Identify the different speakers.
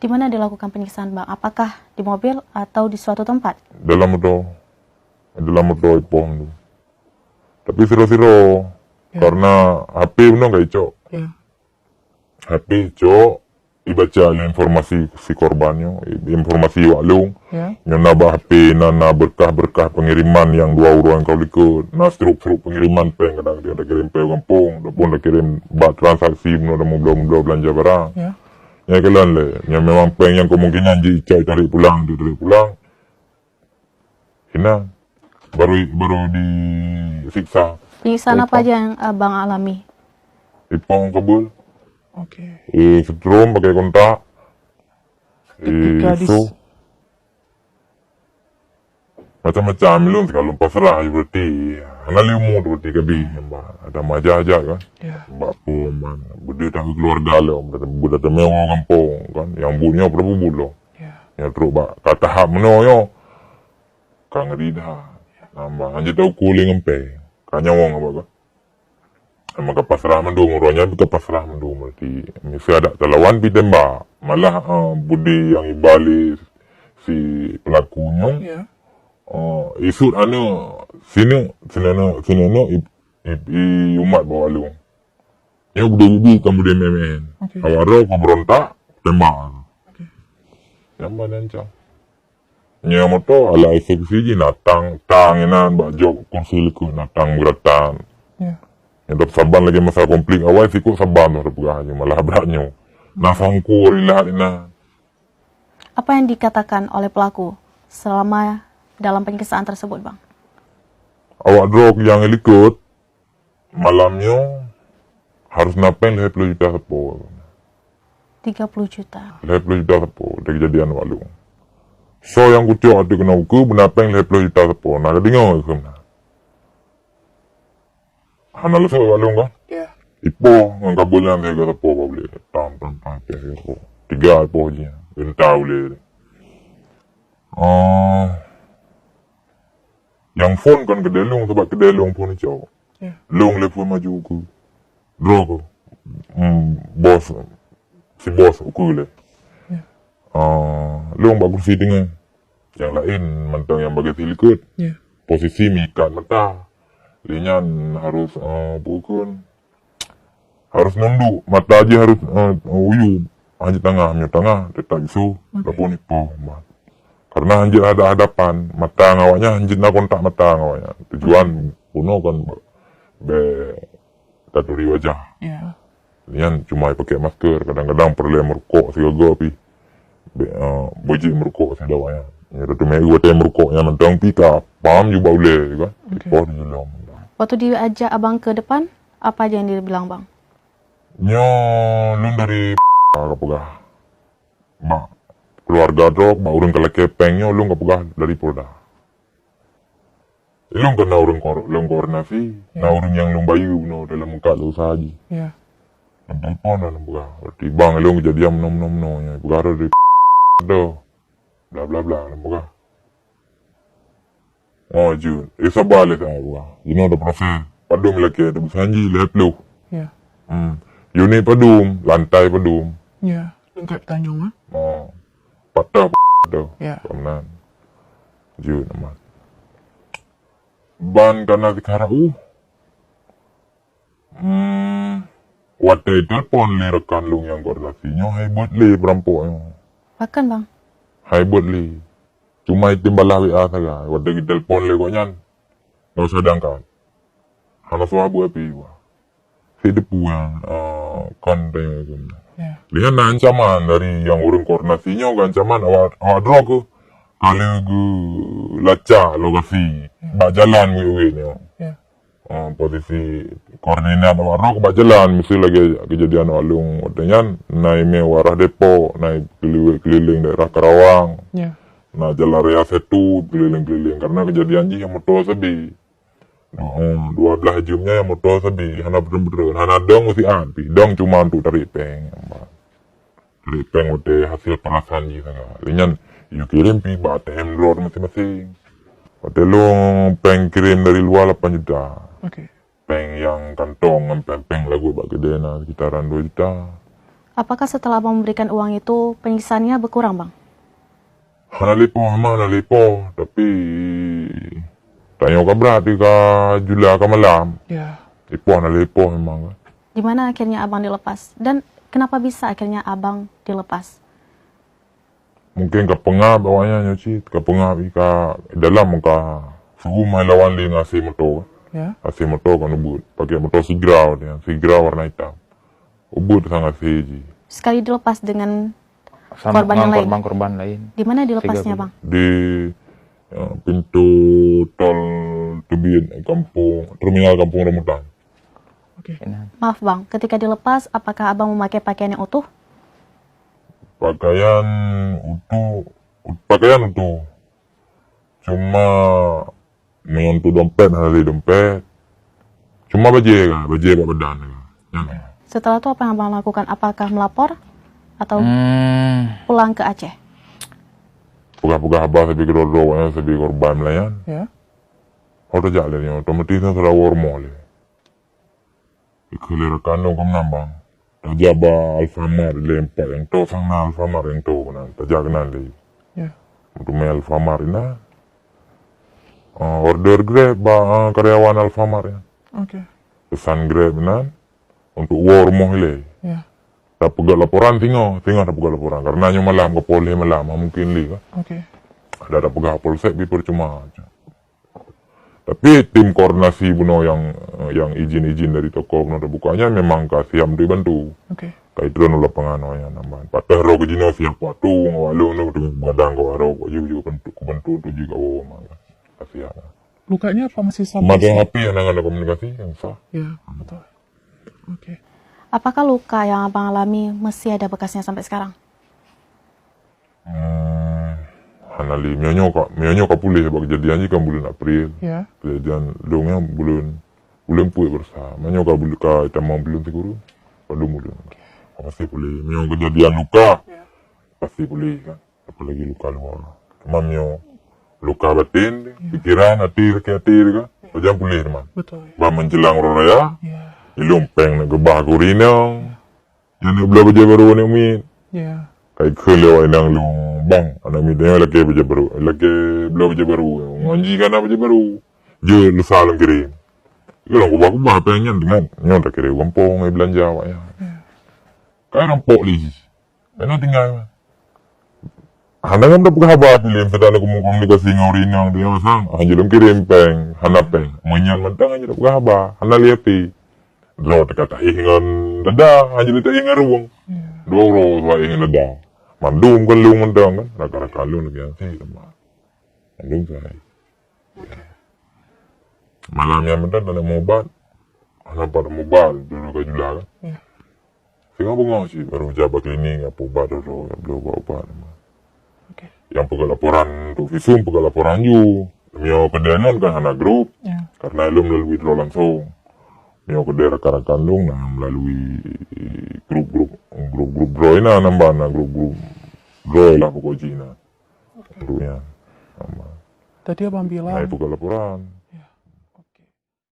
Speaker 1: Di mana dilakukan penyiksaan, Bang? Apakah di mobil atau di suatu tempat?
Speaker 2: Dalam motor ipong tu. Tapi siro-siro karena HP benar gak cok. HP cok ibaca informasi si korbannya, informasi waklung. Yang nabah HP nana berkah-berkah pengiriman yang 2 euro yang kau ikut. Nah struk pengiriman peng kadang dia ada kirim peng kampung, ataupun ada kirim transaksi benar ada mula belanja barang. Ya kalian le, yang memang peng yang kemungkinan jika tarik pulang. Hina baru disiksa.
Speaker 1: Penyiksaan apa aja yang Bang alami?
Speaker 2: Ipong kabul. Setrum pakai kontak. So macam-macam lu kalau pasrah berarti analimu berarti kabi ada majah aja kan. Mbak Puman, budi tak keluarga lo, budak mewah kampung kan, yang bunyo berapa bulo. Yang terus kata hak menoyo. Kang Rida. Nambah anjir tahu kuling empe. Kanya wong apa kan? Emang kepasrah mendung, rohnya kepasrah mendung berarti. Misalnya ada telawan pitembak, malah budi yang ibali si pelakunya. Isut sini umat bawa lu. Ya budi kamu dia memen. Awaro kau berontak tembak. Nambah nancang. Nya moto ala eksekusi natang tanginan bajok konsiliku natang beratan. Yang saban lagi masalah konflik awal siku saban berpegahnya malah beratnya. Nasangku rilah ina.
Speaker 1: Apa yang dikatakan oleh pelaku selama dalam penyiksaan tersebut, Bang?
Speaker 2: Awak drog yang ikut malamnya harus napeng 50 juta sepo.
Speaker 1: 30 juta.
Speaker 2: 50 juta sepo dari kejadian walu. So yang kucuk ada kena uku benapeng 50 juta sepo. Nah kedengar ke mana? Hana lu sewa walu kan? Ipo yang kabulan saya kata sepo kau boleh. Tam sepo. 3 ipo je. Entah boleh. Yang phone kan kedai long sebab kedai long pun ni cowok. Long lepas maju uku. Drog. Bos. Si bos uku le. Long bagus kursi dengan. Yang lain mentang yang bagi silikut. Posisi mikat mata. Linyan harus bukan. Harus nunduk. Mata aja harus uyup. Hanya tengah. Tetap isu. Lepas ni karena anjir ada hadapan mata ngawaknya anjir nak kontak mata ngawaknya tujuan kuno kan taturi wajah lian cuma pakai masker kadang-kadang perlu merokok segala pi boji merokok sedawanya ya tu mai gua tem merokoknya mentang pika paham juga boleh kan
Speaker 1: Waktu diajak abang ke depan apa aja yang dia bilang, Bang?
Speaker 2: Nyo lun dari kapugah mak keluarga drog, urung kalau kepengnya, lu nggak pegah dari Polda. Lu kena urung koordinasi, nah urung yang lu bayu, no dalam muka lu sahaja. Dan telepon dalam pegah. Berarti bang, lu kejadian nom-nomnya, pegah dari do, bla bla bla dalam pegah. Oh Jun, isa balik saya pegah. Ini ada proses. Padum lagi ada busanji, lihat lu. Unit padum, lantai padum.
Speaker 3: Lengkap Tanjung
Speaker 2: Patah tu. Kemudian Jun amat. Ban karena sekarang Wadah telepon li rekan lu yang koordinasinya hebat li perampoknya.
Speaker 1: Bahkan, Bang?
Speaker 2: Hebat li. Cuma itu balah WA saja. Wadah kita telepon li kok nyan. Nggak usah diangkat. Hana suabu api. Si depu yang konten itu. Lihat ancaman dari yang urung koordinasinya ancaman awak drog ke kali ke laca lokasi bak jalan gue ni posisi koordinat awak drog bak jalan mesti lagi kejadian walung artinya naik mewarah depo naik keliling daerah Karawang nah jalan raya Setu keliling-keliling karena kejadian yang motor sebi 12 jumnya yang motor sebi hana bener-bener hana dong mesti anti dong cuma untuk tarik peng udah hasil perasan je sangat linyan you kirim pi ATM road masing-masing hotel lu peng kirim dari luar 8 juta peng yang kantong peng lagu bak gede na sekitaran 2 juta
Speaker 1: Apakah setelah abang memberikan uang itu penyiksaannya berkurang, Bang?
Speaker 2: Hana lipo, tapi tanya ka berarti ka jula ka malam.
Speaker 3: Ya.
Speaker 2: Lipo hana lipo memang kan.
Speaker 1: Gimana akhirnya abang dilepas? Dan kenapa bisa akhirnya abang dilepas?
Speaker 2: Mungkin ka pengap awaknya nyuci, ka pengap ka dalam ka rumah lawan li ngasih motor.
Speaker 3: Ya.
Speaker 2: Ngasih motor kan ubud, pakai motor Sigrau warna hitam. Ubud sangat seji.
Speaker 1: Sekali dilepas dengan
Speaker 4: Sama
Speaker 1: korban yang lain.
Speaker 4: korban lain.
Speaker 1: Di mana dilepasnya,
Speaker 4: 30.
Speaker 1: Bang?
Speaker 2: Di pintu tol Tebin kampung terminal Kampung Rambutan.
Speaker 3: Oke.
Speaker 4: Enak.
Speaker 1: Maaf, Bang. Ketika dilepas, apakah abang memakai pakaian yang utuh?
Speaker 2: Pakaian utuh. Cuma menyentuh dompet hari dompet. Cuma baju pak badan ya.
Speaker 1: Setelah itu apa yang abang lakukan? Apakah melapor atau pulang ke Aceh?
Speaker 2: Pegah abah sabi kedua-duanya sabi korban melayan.
Speaker 3: Ya.
Speaker 2: Hoto jalan yang otomatis sudah war mole. Ikulir kandung kam nambang. Tajaba Alfamart lempar yang to sang na Alfamart yang to na tajak nali.
Speaker 3: Ya.
Speaker 2: Untuk me Alfamart ina. Order Grab karyawan Alfamart ya.
Speaker 3: Oke.
Speaker 2: Pesan Grab na untuk war mohile.
Speaker 3: Ya.
Speaker 2: Tak pegat laporan tinggal tak pegat laporan karena nyo malam ke polisi malam mungkin li kan.
Speaker 3: Oke.
Speaker 2: Ada pegat polsek bi percuma aja. Tapi tim koordinasi buno yang izin dari toko buno bukanya memang kasih yang dibantu.
Speaker 3: Oke.
Speaker 2: Kait drone ulah penganonya nambahan. Patah ro ke jino siap patu ngawalu no dengan badang ko aro ko juga bantu tu juga bawa mangga. Kasih ya.
Speaker 3: Lukanya apa masih
Speaker 2: Cuma
Speaker 3: sampai?
Speaker 2: ada HP yang ada komunikasi yang sah.
Speaker 3: Ya, betul. Oke.
Speaker 1: Apakah luka yang abang alami masih ada bekasnya sampai sekarang?
Speaker 2: Hanali mionyo ka pulih sebab kejadian kan bulan April.
Speaker 3: Ya.
Speaker 2: Kejadian dongnya bulan puih bersama. Mionyo ka bulan ka tamang bulan teguru. Pada bulan. Pasti pulih. Mionyo kejadian luka. Pasti pulih kan. Apalagi luka luar. Cuma mionyo luka batin, pikiran, hati kan. Jangan pulih teman.
Speaker 3: Betul.
Speaker 2: Ba menjelang raya,
Speaker 3: Ya.
Speaker 2: ilumpeng na gebah kurino. Yan belah baja baru ni umit.
Speaker 3: Ya.
Speaker 2: Kay khelew ay nang lung bang. Anak mitanya lagi baja baru. Lagi belah baja baru. Nganji ka na baja baru. Je lu salam kirim. Ikaw lang kubah pengen dengan. Nyon tak kira kampung ay belanja awak ya. Kaya rampok lagi. Kaya tinggal. Hanang am pagkahabat nilim sa tanong komunikasi ng orinang di masang. Anjilom kirim peng hanapeng. Manyan mantang anjilom pagkahaba. Hanaliati. Dro takatahingan dada. Anjilom tahingan ruwang. Doro sa hingan dada. Mandum kan lung mantang kan. Nagkarakalung nagyan say tama. Mandum say. Malam yan mantang tanong mobat. Hanap pa ng mobat. Duro ka jula kan. Singa bunga si baru jabat klinik apa obat doro. Belum obat.
Speaker 3: Oke.
Speaker 2: Yang pegang laporan untuk visum, pegang laporan you. Mio kedenon kan anak grup,
Speaker 3: Ya.
Speaker 2: karena lu melalui draw langsung. Mio kede rekan-rekan lu nah melalui grup draw ina nambah na grup draw lah pokoknya. Grupnya nambah.
Speaker 3: Tadi abang bilang
Speaker 2: Nah, pegang laporan.